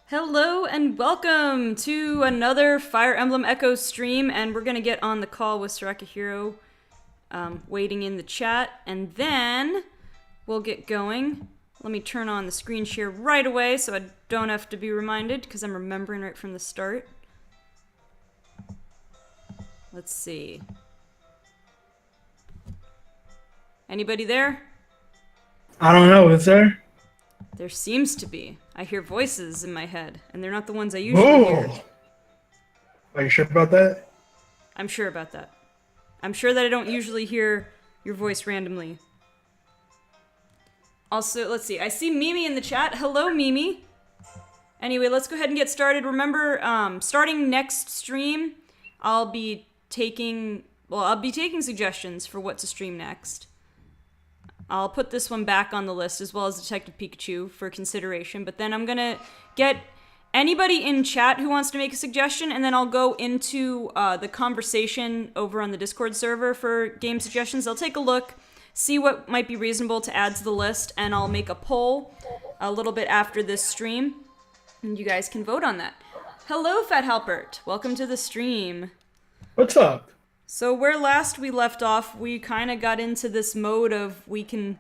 Hello and welcome to another Fire Emblem Echoes stream, and we're gonna get on the call with Sarakahiro waiting in the chat, and then we'll get going. Let me turn on the screen share right away so I don't have to be reminded, because I'm remembering right from the start. Let's see. Anybody there? I don't know, is there? There seems to be. I hear voices in my head, and they're not the ones I usually hear. Whoa! Are you sure about that? I'm sure about that. I'm sure that I don't usually hear your voice randomly. Also, let's see. I see Mimi in the chat. Hello, Mimi. Anyway, let's go ahead and get started. Remember, starting next stream, I'll be taking suggestions for what to stream next. I'll put this one back on the list as well as Detective Pikachu for consideration, but then I'm gonna get anybody in chat who wants to make a suggestion, and then I'll go into the conversation over on the Discord server for game suggestions. I'll take a look, see what might be reasonable to add to the list, and I'll make a poll a little bit after this stream, and you guys can vote on that. Hello, Fat Halpert. Welcome to the stream. What's up? So where last we left off, we kind of got into this mode of we can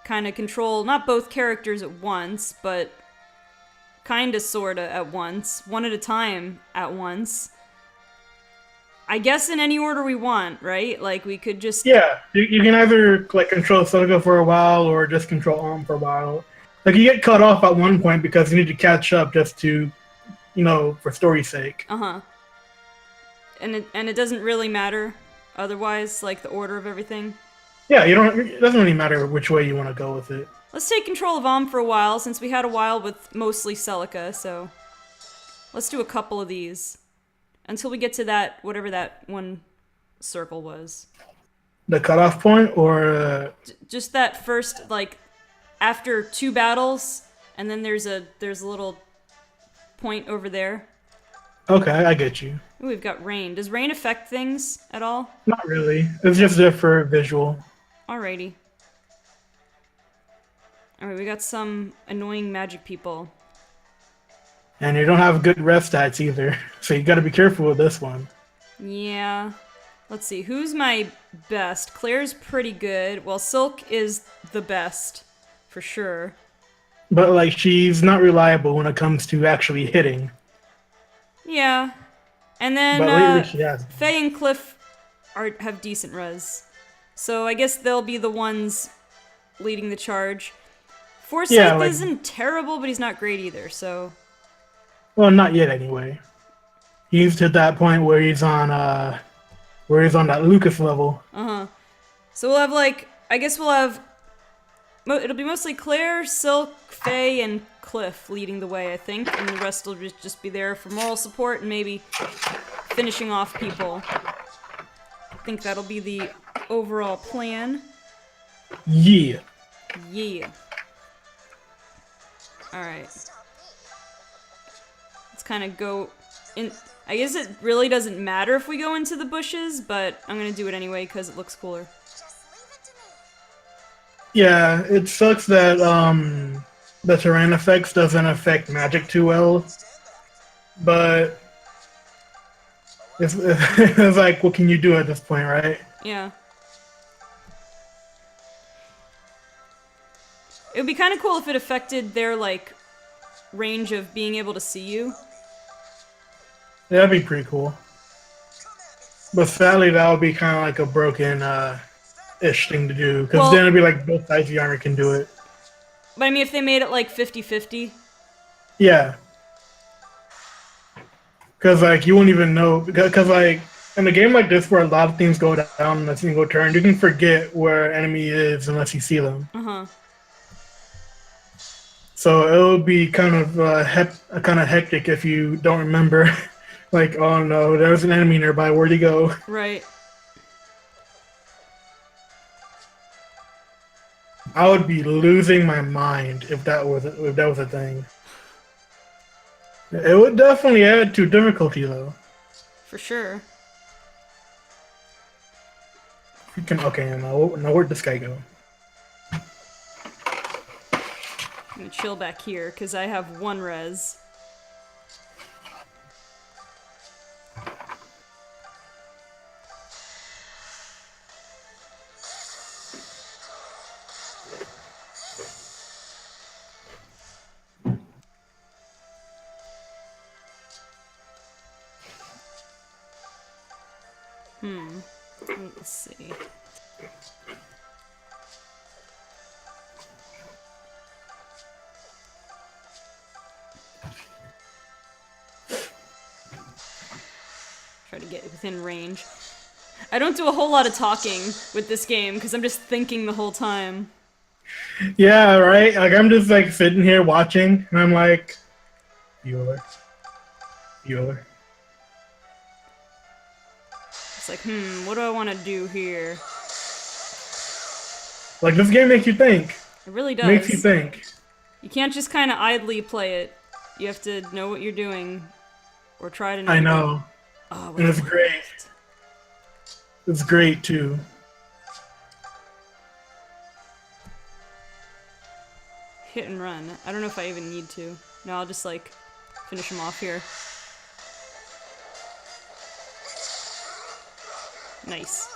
kind of control not both characters at once, but kind of sort of at once, one at a time at once. I guess in any order we want, right? Like we could just... Yeah, you can either like control Soga for a while or just control for a while. Like you get cut off at one point because you need to catch up just to, for story's sake. Uh-huh. And it doesn't really matter otherwise, like the order of everything. Yeah, it doesn't really matter which way you want to go with it. Let's take control of for a while, since we had a while with mostly Celica, so let's do a couple of these until we get to that, whatever that one circle was. The cutoff point, or just that first, like, after 2 battles, and then there's a little point over there. Okay, I get you. Ooh, we've got rain. Does rain affect things at all? Not really. It's just there for visual. Alrighty. Alright, we got some annoying magic people. And you don't have good ref stats either, so you gotta be careful with this one. Yeah. Let's see, who's my best? Claire's pretty good. Well, Silk is the best, for sure. But, like, she's not reliable when it comes to actually hitting. Yeah. And then, but lately she has. Faye and Cliff have decent res. So I guess they'll be the ones leading the charge. Forsyth isn't terrible, but he's not great either, so... Well, not yet anyway. He's to that point where he's on that Lucas level. Uh-huh. So we'll have, like, I guess we'll have... It'll be mostly Claire, Silk, Faye, and Cliff leading the way, I think, and the rest will just be there for moral support and maybe finishing off people. I think that'll be the overall plan. Yeah. Yeah. Alright. Let's kind of go in... I guess it really doesn't matter if we go into the bushes, but I'm gonna do it anyway because it looks cooler. Yeah, it sucks that the terrain effects doesn't affect magic too well, but it's like, what can you do at this point, right? Yeah. It would be kind of cool if it affected their, like, range of being able to see you. That'd be pretty cool. But sadly, that would be kind of like a broken ish thing to do, because then it'd be like both sides of the armor can do it. But I mean, if they made it like 50-50. Yeah. Because like you won't even know, because like in a game like this where a lot of things go down in a single turn, you can forget where enemy is unless you see them. Uh-huh. So it'll be kind of hectic if you don't remember. Like, oh no, there's an enemy nearby. Where'd he go? Right. I would be losing my mind if that was a thing. It would definitely add to difficulty, though. For sure. Okay, now where'd this guy go? gonna chill back here, because I have 1 res. Let's see. Try to get within range. I don't do a whole lot of talking with this game because I'm just thinking the whole time. Yeah, right? Like, I'm just, like, sitting here watching, and I'm like, Bueller. It's like, what do I want to do here? Like, this game makes you think. It really does. Makes you think. You can't just kind of idly play it. You have to know what you're doing, or try to know. I know. Oh, and it's great. It's great, too. Hit and run. I don't know if I even need to. No, I'll just, like, finish him off here. Nice.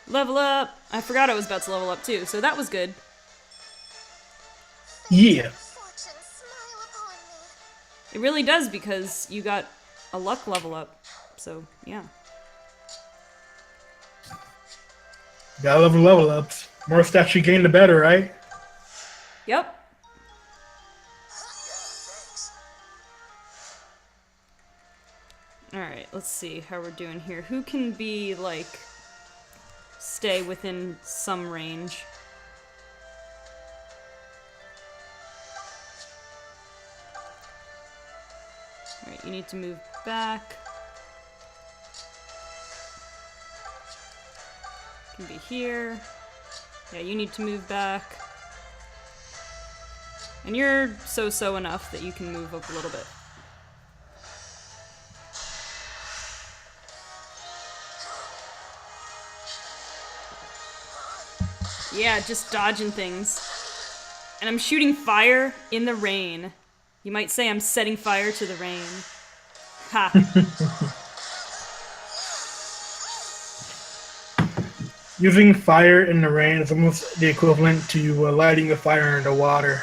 Level up! I forgot I was about to level up, too, so that was good. Yeah. It really does, because you got a luck level up. So, yeah. Gotta love the level ups. More stats you gain, the better, right? Yep. Alright, let's see how we're doing here. Who can be, like, stay within some range? Alright, you need to move back. Can be here. Yeah, you need to move back. And you're so enough that you can move up a little bit. Yeah, just dodging things. And I'm shooting fire in the rain. You might say I'm setting fire to the rain. Ha. Using fire in the rain is almost the equivalent to lighting a fire under water.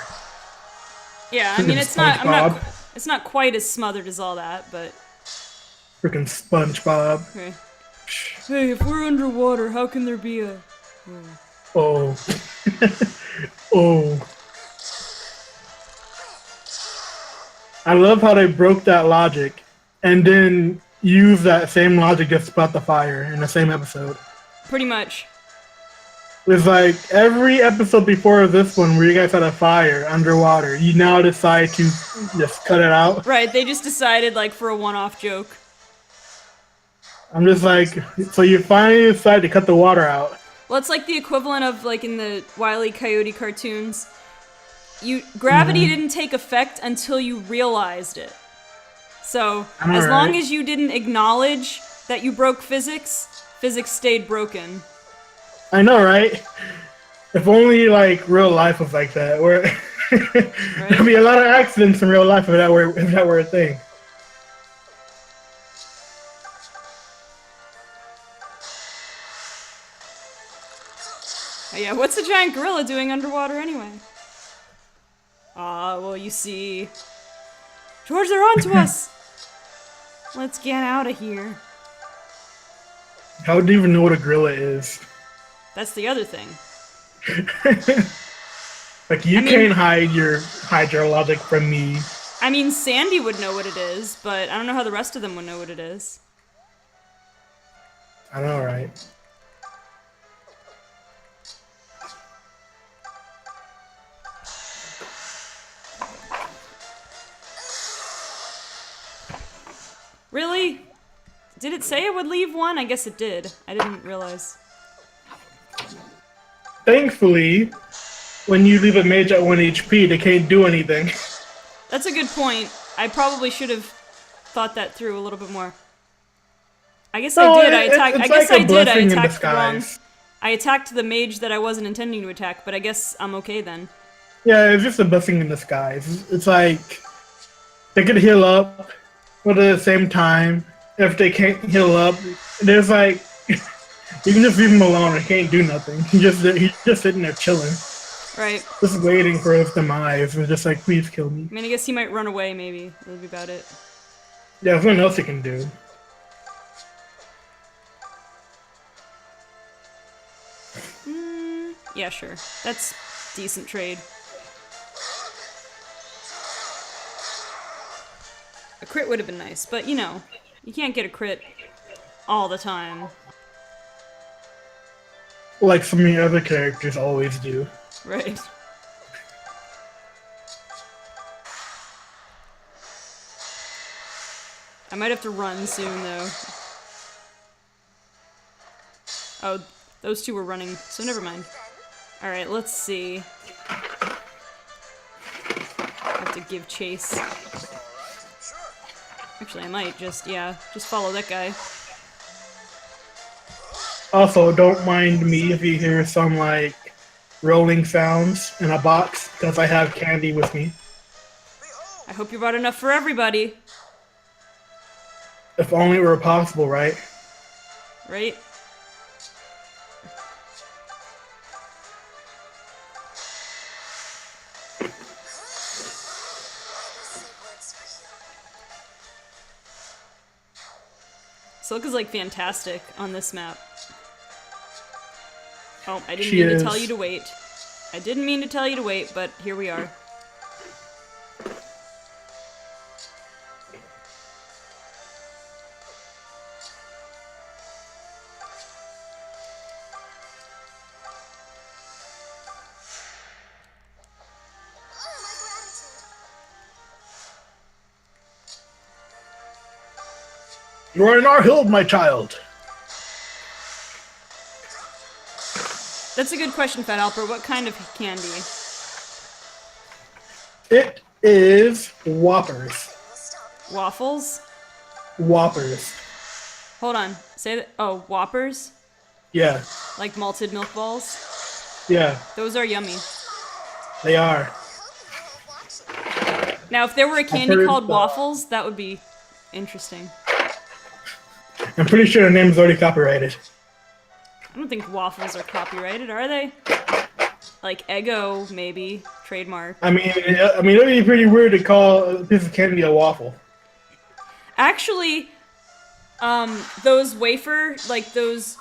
Yeah, I mean, it's not quite as smothered as all that, but... Freaking SpongeBob. Okay. Hey, if we're underwater, how can there be a... Oh. Oh. I love how they broke that logic and then used that same logic just about the fire in the same episode. Pretty much. It's like every episode before this one where you guys had a fire underwater, you now decide to just cut it out. Right, they just decided, like, for a one-off joke. I'm just like, so you finally decide to cut the water out. Well, it's like the equivalent of, like, in the Wile E. Coyote cartoons. Gravity didn't take effect until you realized it. So, as long as you didn't acknowledge that you broke physics, physics stayed broken. I know, right? If only, like, real life was like that, where Right? there'd be a lot of accidents in real life if that were a thing. Oh, yeah, what's a giant gorilla doing underwater anyway? Well, you see... George, they're onto us! Let's get out of here. How do you even know what a gorilla is? That's the other thing. Like, you can't hide your logic from me. I mean, Sandy would know what it is, but I don't know how the rest of them would know what it is. I know, right? Really? Did it say it would leave one? I guess it did. I didn't realize. Thankfully, when you leave a mage at 1 HP, they can't do anything. That's a good point. I probably should have thought that through a little bit more. I guess I did. I attacked the wrong. I attacked the mage that I wasn't intending to attack, but I guess I'm okay then. Yeah, it's just a blessing in disguise. It's like they could heal up, but at the same time, if they can't heal up, there's like you can just leave him alone. He can't do nothing. He's just sitting there chilling, Right. just waiting for his demise. And just like, please kill me. I mean, I guess he might run away, maybe. That'll be about it. Yeah, there's nothing else he can do. Yeah, sure. That's decent trade. A crit would have been nice, but you know, you can't get a crit all the time. Like so many other characters always do. Right. I might have to run soon, though. Oh, those two were running, so never mind. Alright, let's see. I have to give chase. Actually, I might just follow that guy. Also, don't mind me if you hear some like rolling sounds in a box because I have candy with me. I hope you brought enough for everybody. If only it were possible, right? Right? Silka's like fantastic on this map. Oh, I didn't mean to tell you to wait. I didn't mean to tell you to wait, but here we are. You are in our hill, my child. That's a good question, Fat Alper. What kind of candy? It is Whoppers. Waffles? Whoppers. Hold on. Say that. Oh, Whoppers? Yeah. Like malted milk balls? Yeah. Those are yummy. They are. Now, if there were a candy called Waffles, that would be interesting. I'm pretty sure the name is already copyrighted. I don't think waffles are copyrighted, are they? Like Eggo, maybe. Trademark. I mean, it'd be pretty weird to call a piece of candy a waffle. Actually, those wafer, like those,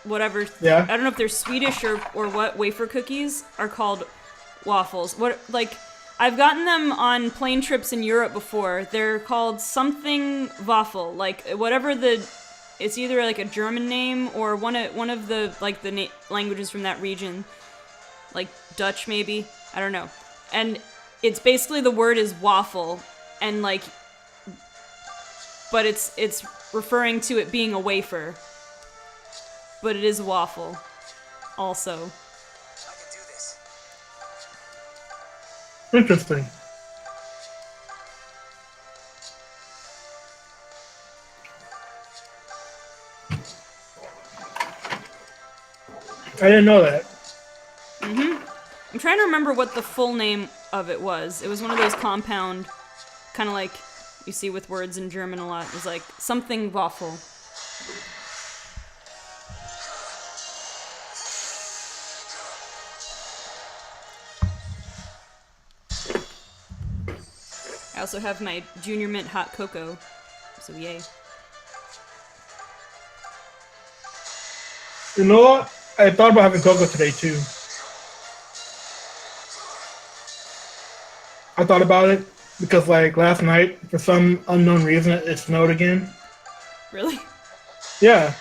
whatever. Yeah. I don't know if they're Swedish or what. Wafer cookies are called waffles. What, like, I've gotten them on plane trips in Europe before. They're called something waffle, like whatever the. It's either like a German name or one of the like the languages from that region, like Dutch maybe. I don't know. And it's basically the word is waffle, and like, but it's referring to it being a wafer. But it is a waffle, also. I can do this. Interesting. I didn't know that. I'm trying to remember what the full name of it was. It was one of those compound, kind of like you see with words in German a lot. It was like something waffle. I also have my Junior Mint hot cocoa, so yay. You know what? I thought about having cocoa today too. I thought about it because like last night, for some unknown reason, it snowed again. Really? Yeah.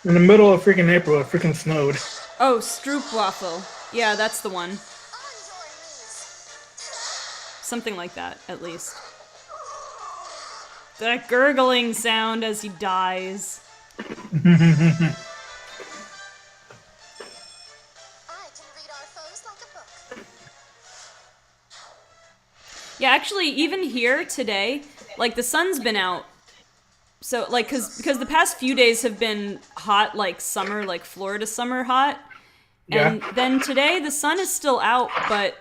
In the middle of freaking April, it freaking snowed. Oh, Stroopwafel. Yeah, that's the one. Something like that, at least. That gurgling sound as he dies. Yeah, actually, even here today, like, the sun's been out. So, like, because the past few days have been hot, like summer, like Florida summer hot. And then today the sun is still out, but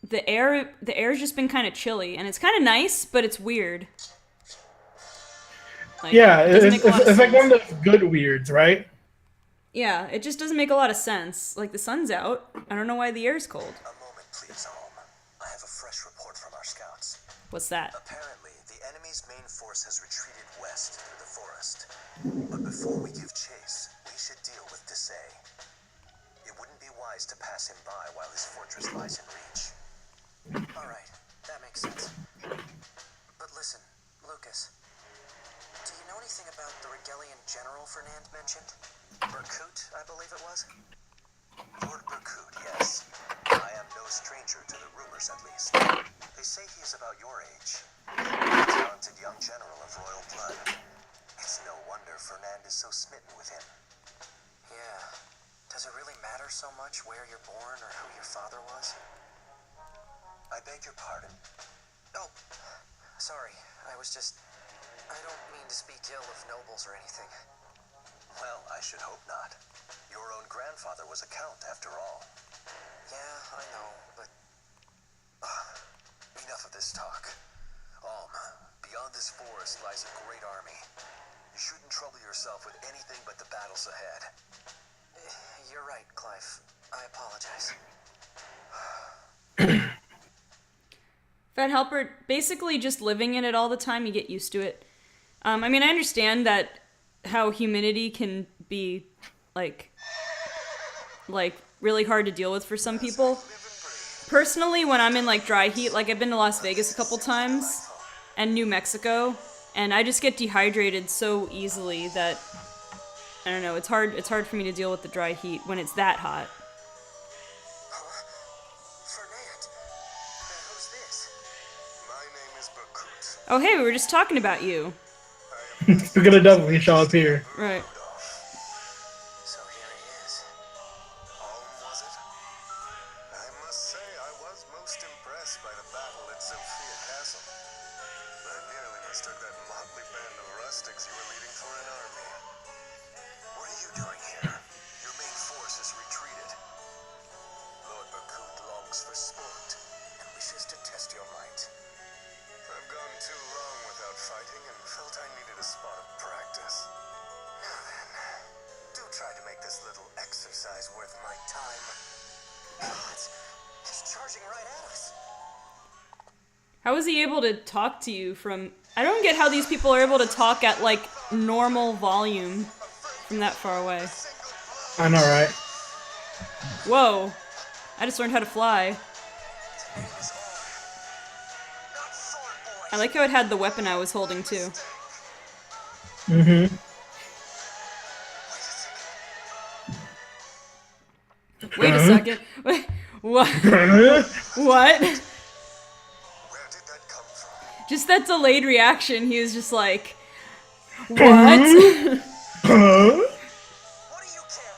the air's just been kind of chilly, and it's kind of nice, but it's weird. Like, Yeah, it doesn't make a lot of it's like sense. one of those good weirds, right? Yeah, it just doesn't make a lot of sense. Like, the sun's out. I don't know why the air's cold. A moment, please, home. I have a fresh report from our scouts. What's that? Apparently, the enemy's main force has retreated west through the forest. But before we give chase, we should deal with Desai. It wouldn't be wise to pass him by while his fortress lies in reach. Alright, that makes sense. But listen, Lucas, do you know anything about the Regalian general Fernand mentioned? Berkut, I believe it was? Lord Berkut, yes. I am no stranger to the rumors, at least. They say he is about your age. A talented young general of royal blood. It's no wonder Fernand is so smitten with him. Yeah. Does it really matter so much where you're born or who your father was? I beg your pardon. Oh, sorry. I don't mean to speak ill of nobles or anything. Well, I should hope not. Your own grandfather was a count, after all. Yeah, I know, but... enough of this talk. Beyond this forest lies a great army. You shouldn't trouble yourself with anything but the battles ahead. You're right, Clive. I apologize. Fat Halpert, basically just living in it all the time, you get used to it. I mean, I understand that how humidity can be, like really hard to deal with for some people. Personally, when I'm in, like, dry heat, like, I've been to Las Vegas a couple times, and New Mexico, and I just get dehydrated so easily that, I don't know, it's hard for me to deal with the dry heat when it's that hot. Fernand, who's this? My name is Berkut. Oh, hey, we were just talking about you. We're gonna definitely show up here. Right. So here he is. Home, was it? I must say I was most impressed by the battle at Sophia Castle. I nearly mistook that motley band of rustics you were leading for an army. What are you doing here? Your main force has retreated. Lord Berkut longs for sport and wishes to test your might. I've gone too long without fighting and felt I needed a spot of practice. Now then, do try to make this little exercise worth my time. God, he's charging right at us. How was he able to talk to you from... I don't get how these people are able to talk at, like, normal volume from that far away. I know, right? Whoa. I just learned how to fly. I like how it had the weapon I was holding, too. Mm-hmm. Wait a second. Wait, what? What? Where did that come from? Just that delayed reaction, he was just like... What? Huh? What do you care?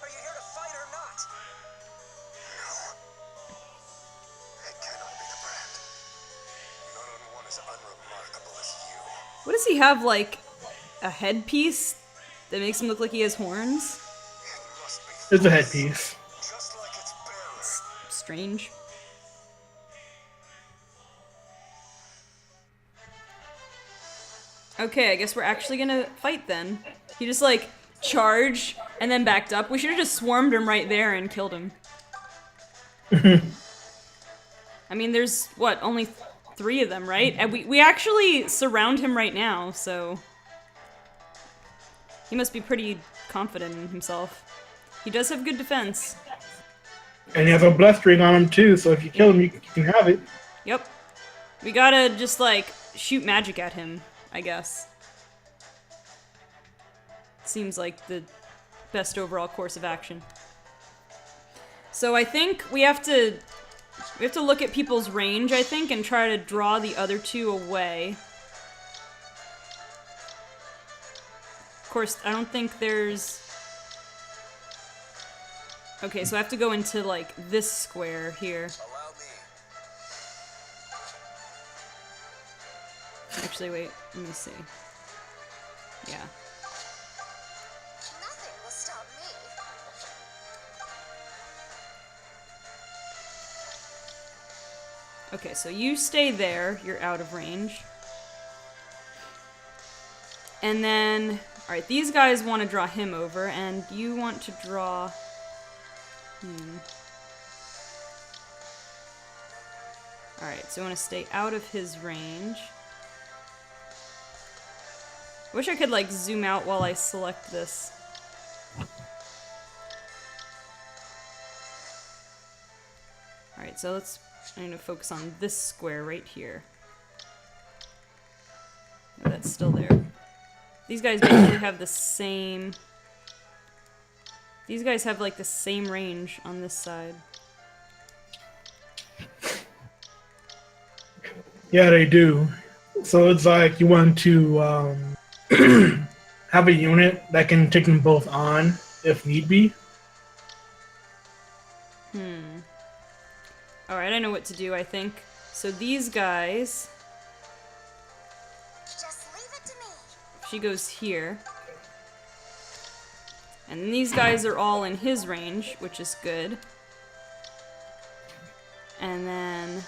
Are you here to fight or not? No. It cannot be the brand. None on one as unremarkable as you. What does he have, like, a headpiece that makes him look like he has horns? It must be It's a headpiece. just like its bearer. Strange. Okay, I guess we're actually gonna fight then. He just, like, charged and then backed up. We should have just swarmed him right there and killed him. I mean, there's, what, only 3 of them, right? And we actually surround him right now, so... He must be pretty confident in himself. He does have good defense. And he has a blustering on him too, so if you kill him, you can have it. Yep. We gotta just, like, shoot magic at him, I guess. Seems like the best overall course of action. So I think we have to look at people's range, I think, and try to draw the other 2 away. Of course, I don't think there's... Okay, so I have to go into, like, this square here. Allow me. Actually, wait, let me see. Yeah. Nothing will stop me. Okay, so you stay there. You're out of range. And then, alright, these guys want to draw him over, and you want to draw... Alright, so I want to stay out of his range. I wish I could, like, zoom out while I select this. Alright, so I'm going to focus on this square right here. Oh, that's still there. These guys basically have the same... These guys have, like, the same range on this side. Yeah, they do. So it's like you want to have a unit that can take them both on if need be. Alright, I know what to do, I think. So these guys... Just leave it to me. She goes here. And these guys are all in his range, which is good. And then...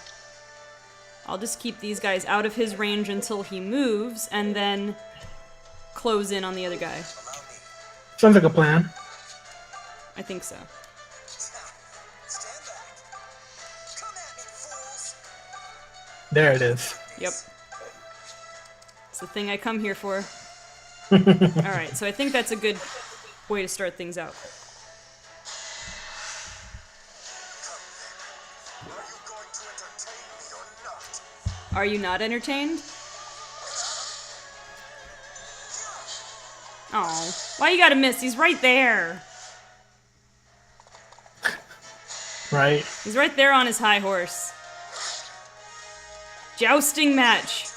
I'll just keep these guys out of his range until he moves, and then close in on the other guy. Allow me. Sounds like a plan. I think so. Stand back. Come at me, fools. There it is. Yep. It's the thing I come here for. Alright, so I think that's a good way to start things out. Are you going to entertain me or not? Are you not entertained? Oh, why you gotta miss? He's right there. Right. He's right there on his high horse. Jousting match.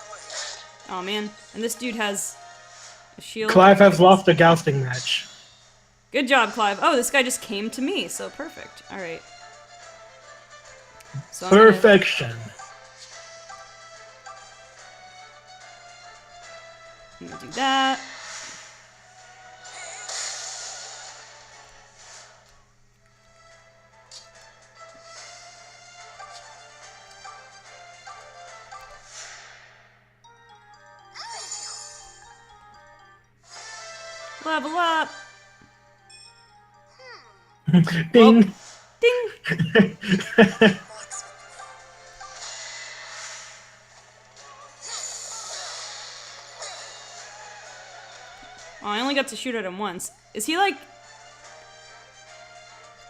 Oh man, and this dude has a shield. Clive has lost a jousting match. Good job, Clive. Oh, this guy just came to me, so perfect. All right. So I'm gonna- Perfection. I'm gonna do that. Level up. Ding. Ding. Oh, I only got to shoot at him once. Is he like...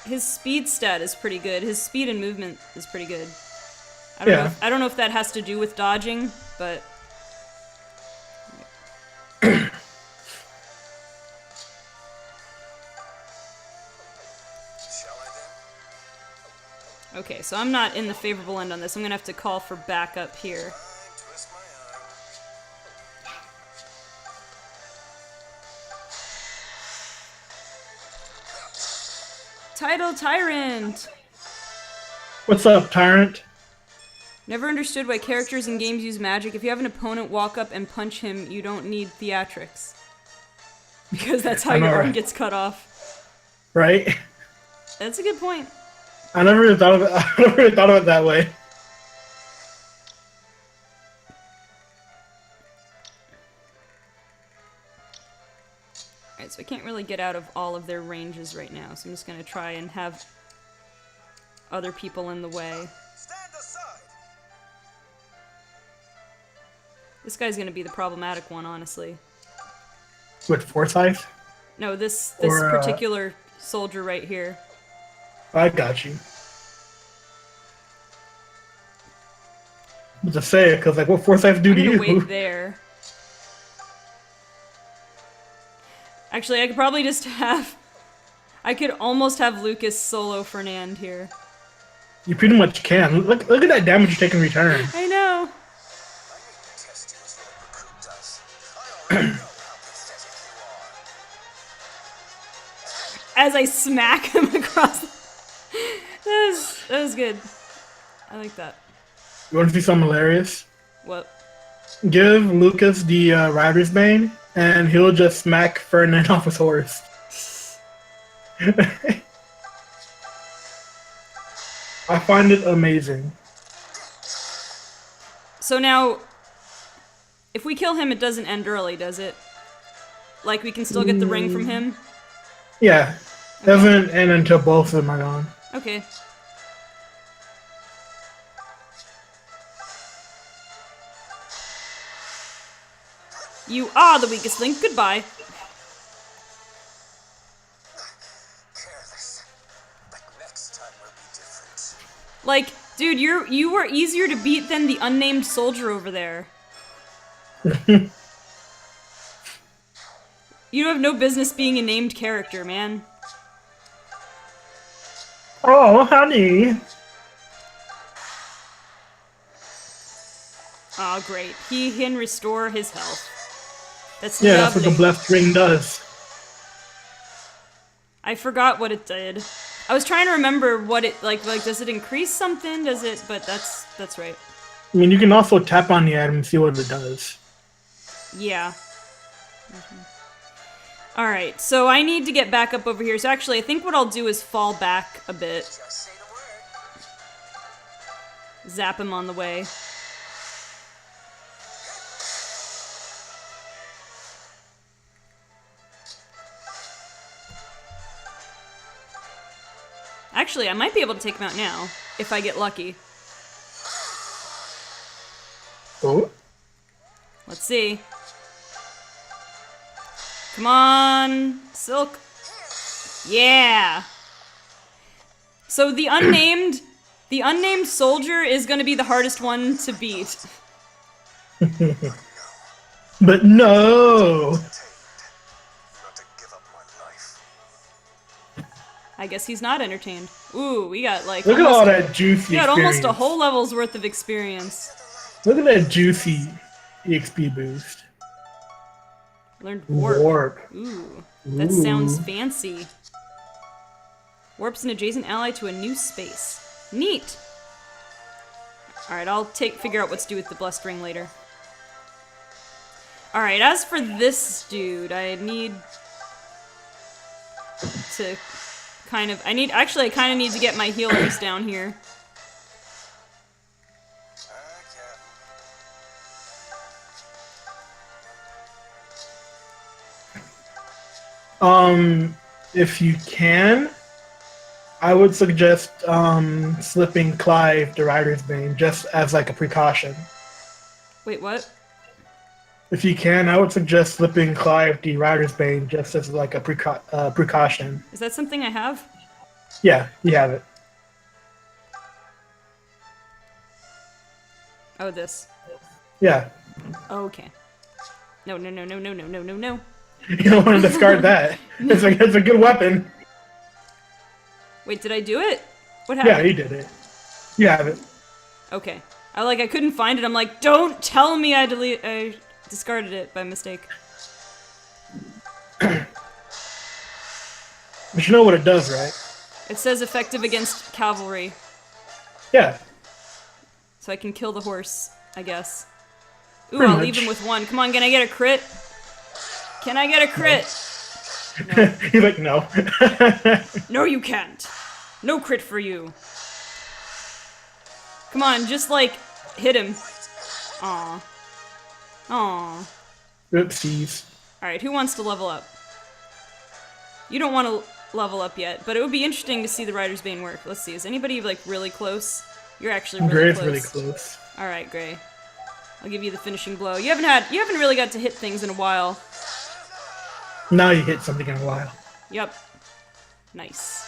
His speed stat is pretty good. His speed and movement is pretty good. I don't know if that has to do with dodging, but... Shall I then? Okay, so I'm not in the favorable end on this. I'm gonna have to call for backup here. Fine, twist my arm. Title Tyrant! What's up, Tyrant? Never understood why characters in games use magic. If you have an opponent walk up and punch him, you don't need theatrics. Because that's how I know, your arm right? gets cut off. Right? That's a good point. I never really thought of it. I never really thought of it that way. Alright, so I can't really get out of all of their ranges right now, so I'm just gonna try and have other people in the way. Stand aside. This guy's gonna be the problematic one, honestly. With Forsyth? No, this Or, particular soldier right here. I got you. To say it, because like, what Forsyth do I'm to gonna you? wait there. Actually, I could probably just have... I could almost have Lucas solo Fernand here. You pretty much can. Look at that damage you take in return. I know! I need to test you as your recruit does. I already know how pathetic you are. As I smack him across... That was good. I like that. You want to see something hilarious? What? Give Lucas the Rider's Bane, and he'll just smack Ferdinand off his horse. I find it amazing. So now, if we kill him, it doesn't end early, does it? Like, we can still get the ring from him? Yeah. Doesn't end until both of them are gone. Okay. You are the weakest link. Goodbye. Careless. But next time will be different. Like, dude, you were easier to beat than the unnamed soldier over there. You have no business being a named character, man. Oh, honey. Oh, great. He can restore his health. That's Yeah, lovely. that's what the blessed ring does. I forgot what it did. I was trying to remember what it like does it increase something? Does it? But that's right. I mean, you can also tap on the item and see what it does. Yeah. All right. So I need to get back up over here. So actually, I think what I'll do is fall back a bit. Just say the word. Zap him on the way. Actually, I might be able to take him out now, if I get lucky. Oh? Let's see. Come on, Silk. Yeah. So the unnamed soldier is gonna be the hardest one to beat. But no! Not to give up my life. I guess he's not entertained. Ooh, we got like Look at all that juicy we got experience. almost a whole level's worth of experience. Look at that juicy EXP boost. Learned warp. Warp. Ooh, that sounds fancy. Warps an adjacent ally to a new space. Neat. All right, I'll figure out what to do with the blessed ring later. All right, as for this dude, I need to kind of I kind of need to get my healers down here. If you can, I would suggest slipping Clive the Rider's Bane just as like a precaution. Wait, what? If you can, I would suggest slipping Clive the Rider's Bane just as like a precaution. Is that something I have? Yeah, you have it. Oh, this. Yeah. Okay. No, no, no, no, no, no, no, no, no. You don't want to discard that. It's a good weapon. Wait, did I do it? What Yeah, happened? you did it. You have it. Okay. I couldn't find it. I'm like, don't tell me I discarded it by mistake. But you know what it does, right? It says effective against cavalry, Yeah. so I can kill the horse, I guess. Ooh, Pretty I'll leave much. him with one. Come on, can I get a crit? Can I get a crit? He's like, no. No, you can't. No crit for you. Come on, just like hit him. Aw. Aw. Oopsies. Alright, who wants to level up? You don't want to level up yet, but it would be interesting to see the Rider's Bane work. Let's see, is anybody like really close? You're actually really Gray's close. really close. Alright, Gray. I'll give you the finishing blow. You haven't really got to hit things in a while. Now you hit something in a while. Yep. Nice.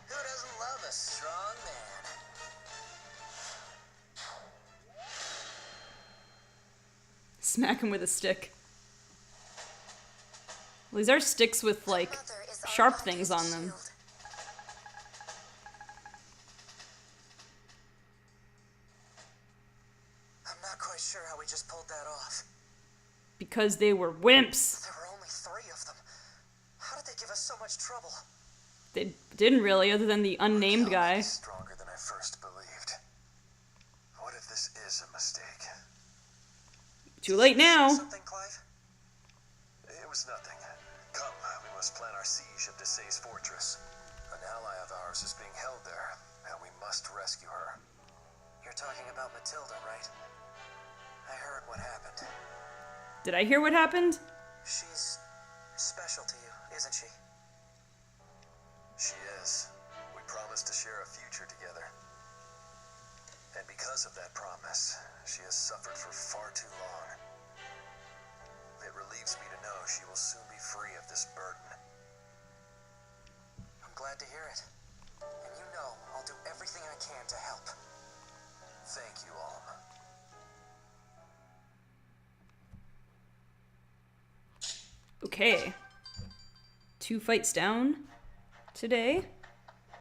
Who doesn't love a strong man? Smack him with a stick. Well, these are sticks with like Mother is our sharp things on longest them. shield. I'm not quite sure how we just pulled that off. Because they were wimps. There were only 3 of them. How did they give us so much trouble? They didn't really, other than the unnamed guy. Stronger than I first believed. What if this is a mistake? Too late now. Something, Clive? It was nothing. Come, we must plan our siege of Desai's fortress. An ally of ours is being held there, and we must rescue her. You're talking about Matilda, right? I heard what happened. Did I hear what happened? She's special to you, isn't she? She is. We promised to share a future together. And because of that promise, she has suffered for far too long. It relieves me to know she will soon be free of this burden. I'm glad to hear it. And you know I'll do everything I can to help. Thank you, Alm. Okay. 2 fights down today.